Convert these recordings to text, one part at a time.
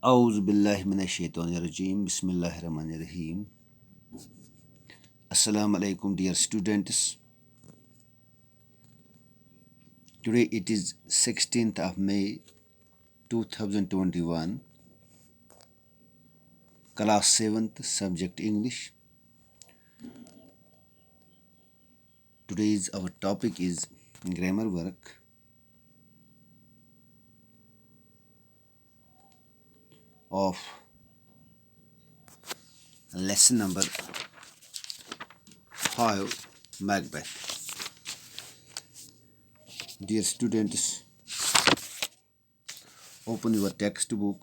Auzubillahiminash-shaytanir-rajim. Bismillahir-rahmanir-rahim. Assalamu alaikum, dear students. Today it is 16th of May 2021, class 7th, subject English. Today's our topic is grammar work. Of lesson number 5, Macbeth. Dear students, open your textbook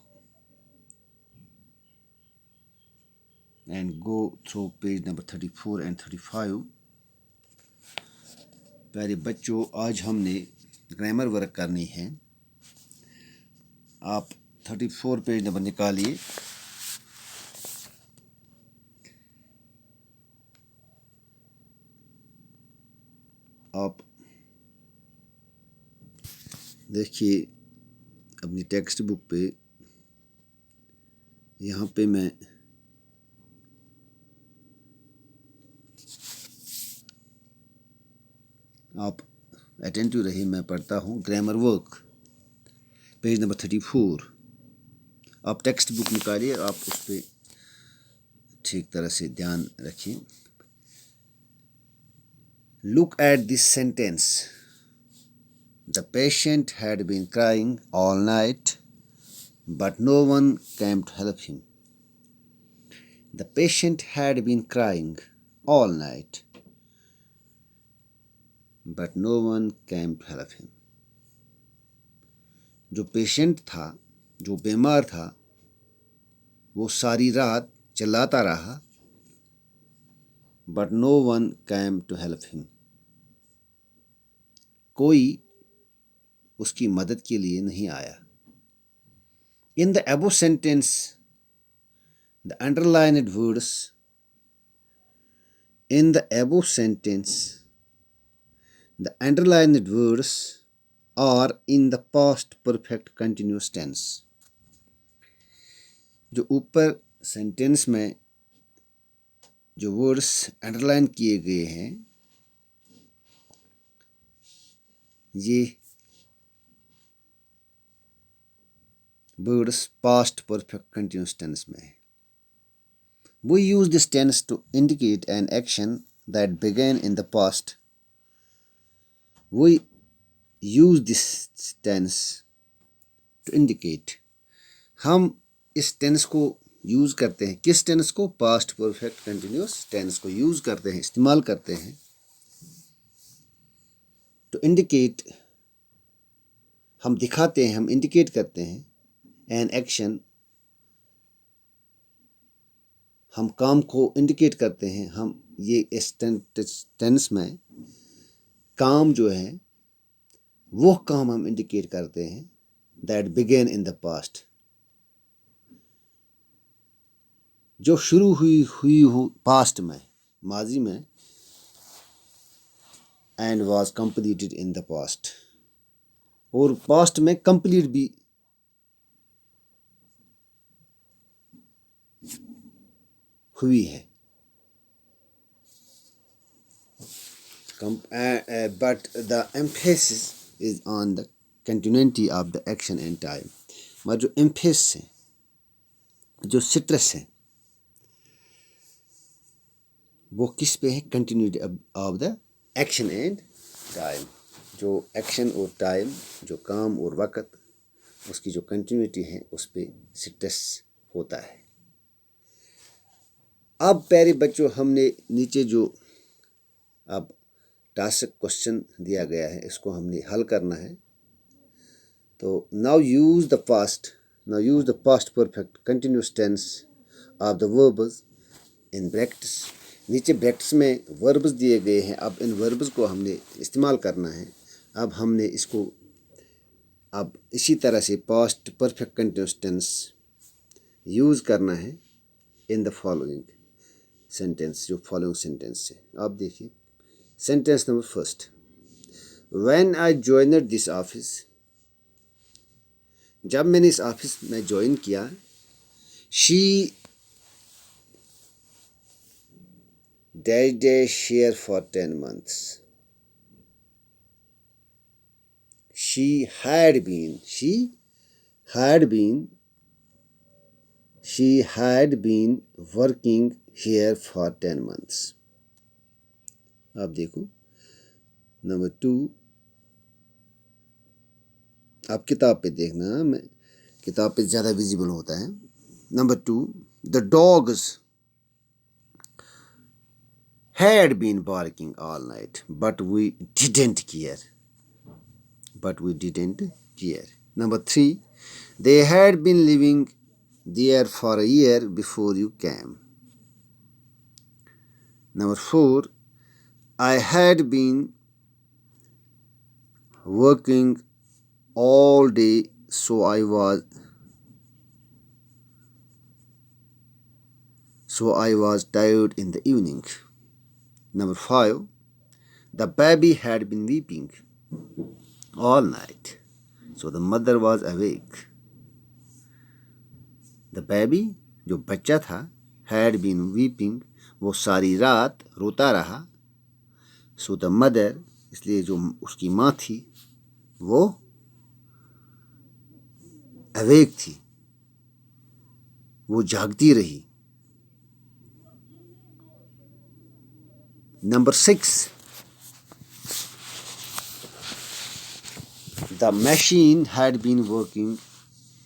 and go through page number 34 and 35. प्यारे बच्चों, आज हमने grammar work करनी है। आप 34 page number निकालिए। आप देखिए अपनी टेक्स्ट बुक पे, यहाँ पे मैं आप अटेंटिव रहिए, मैं पढ़ता हूँ। Grammar work page number 34। आप टेक्स्ट बुक निकालिए, आप उस पर ठीक तरह से ध्यान रखिए। Look at this sentence. The patient had been crying all night, but no one came to help him. The patient had been crying all night, but no one came to help him. जो patient था, जो बीमार था, वो सारी रात चिल्लाता रहा, but no one came to help him. कोई उसकी मदद के लिए नहीं आया। In the above sentence, the underlined words in the above sentence, the underlined words are in the past perfect continuous tense. जो ऊपर सेंटेंस में जो वर्ड्स अंडरलाइन किए गए हैं, ये words past perfect continuous tense में है। We use this tense to indicate an action that began in the past. We use this tense to indicate. हम इस टेंस को यूज़ करते हैं। किस टेंस को? पास्ट परफेक्ट कंटिन्यूस टेंस को यूज़ करते हैं, इस्तेमाल करते हैं। तो इंडिकेट, हम दिखाते हैं, हम इंडिकेट करते हैं। एन एक्शन, हम काम को इंडिकेट करते हैं। हम ये इस टेंस में काम जो है वो काम हम इंडिकेट करते हैं, that began in the past, जो शुरू हुई हो पास्ट में, माजी में, and was completed in the past, और पास्ट में कंप्लीट भी हुई है। But the emphasis is on the continuity of the action and time. मगर जो emphasis है, जो स्ट्रेस है, वो किस पे है? Continuity of the action and time. जो एक्शन और टाइम, जो काम और वक़्त, उसकी जो कंटिन्यूटी है, उस पे स्ट्रेस होता है। अब प्यारे बच्चों, हमने नीचे जो अब टास्क क्वेश्चन दिया गया है, इसको हमने हल करना है। तो now use the past perfect continuous tense of the verbs in brackets. नीचे ब्रैकेट्स में वर्ब्स दिए गए हैं। अब इन वर्ब्स को हमने इस्तेमाल करना है। अब हमने इसको अब इसी तरह से past perfect continuous tense use करना है इन द फॉलोइंग सेंटेंस, जो फॉलोइंग सेंटेंस है। आप देखिए sentence number first, when I joined this office, जब मैंने इस ऑफिस में ज्वाइन किया, she dash dash here for 10 months. She had been working here for 10 months. आप देखो नंबर 2, आप किताब पे देखना, मैं किताब पे ज़्यादा विजिबल होता है. Number 2, the dogs had been barking all night, but we didn't care. Number 3, they had been living there for a year before you came. Number 4, I had been working all day, so I was tired in the evening. Number 5, the baby had been weeping all night, so the mother was awake. The baby, जो बच्चा था, had been weeping, वो सारी रात रोता रहा. So the mother, इसलिए जो उसकी माँ थी वो अवेक थी, वो जागती रही. Number 6, the machine had been working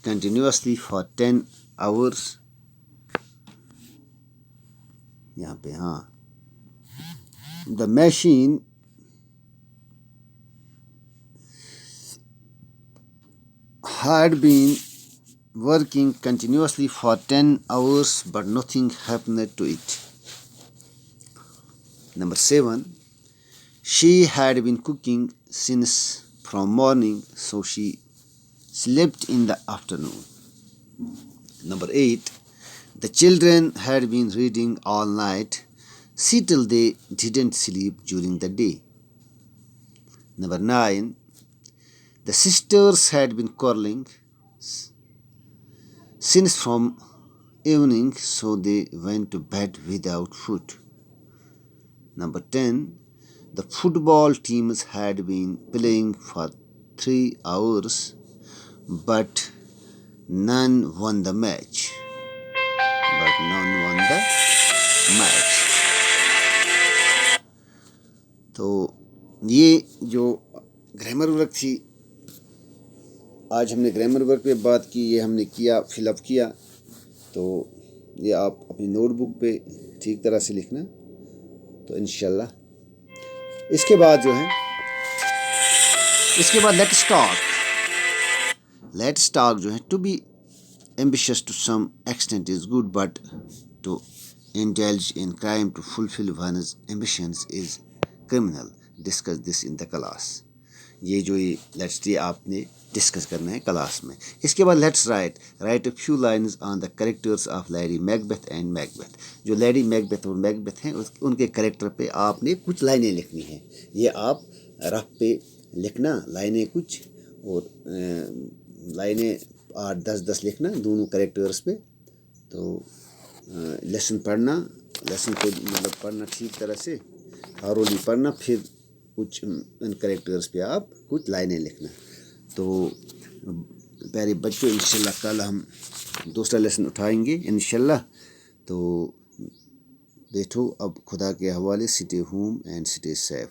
continuously for 10 hours. यहाँ पे हाँ, the machine had been working continuously for 10 hours, but nothing happened to it. Number 7, she had been cooking since from morning, so she slept in the afternoon. Number 8, the children had been reading all night, see till they didn't sleep during the day. Number 9, the sisters had been quarreling since from evening, so they went to bed without food. Number 10, the football teams had been playing for 3 hours, but none won the match. तो ये जो grammar work थी, आज हमने grammar work पे बात की, ये हमने किया, फिलअप किया. तो ये आप अपनी नोटबुक पे ठीक तरह से लिखना. तो इंशाल्लाह इसके बाद जो है, इसके बाद लेट्स टॉक जो है, to be ambitious to some extent is good, but to indulge in crime to fulfill one's ambitions is criminal. Discuss this in the class. ये जो ये लेट्स डे आपने डिस्कस करना है क्लास में. इसके बाद let's write a few lines on the characters of lady Macbeth and Macbeth. जो लेडी मैकबेथ और मैकबेथ हैं उनके कैरेक्टर पे आपने कुछ लाइनें लिखनी हैं. ये आप रफ पे लिखना लाइनें कुछ, और लाइनें 8-10 लिखना दोनों कैरेक्टर्स पे. तो लेसन पढ़ना, लेसन को मतलब पढ़ना ठीक तरह से, थारोली पढ़ना, फिर कुछ इन कैरेक्टर्स पे आप कुछ लाइनें लिखना. तो प्यारे बच्चों, इंशाल्लाह कल हम दूसरा लेसन उठाएंगे इंशाल्लाह. तो बैठो अब खुदा के हवाले. Stay home and stay safe.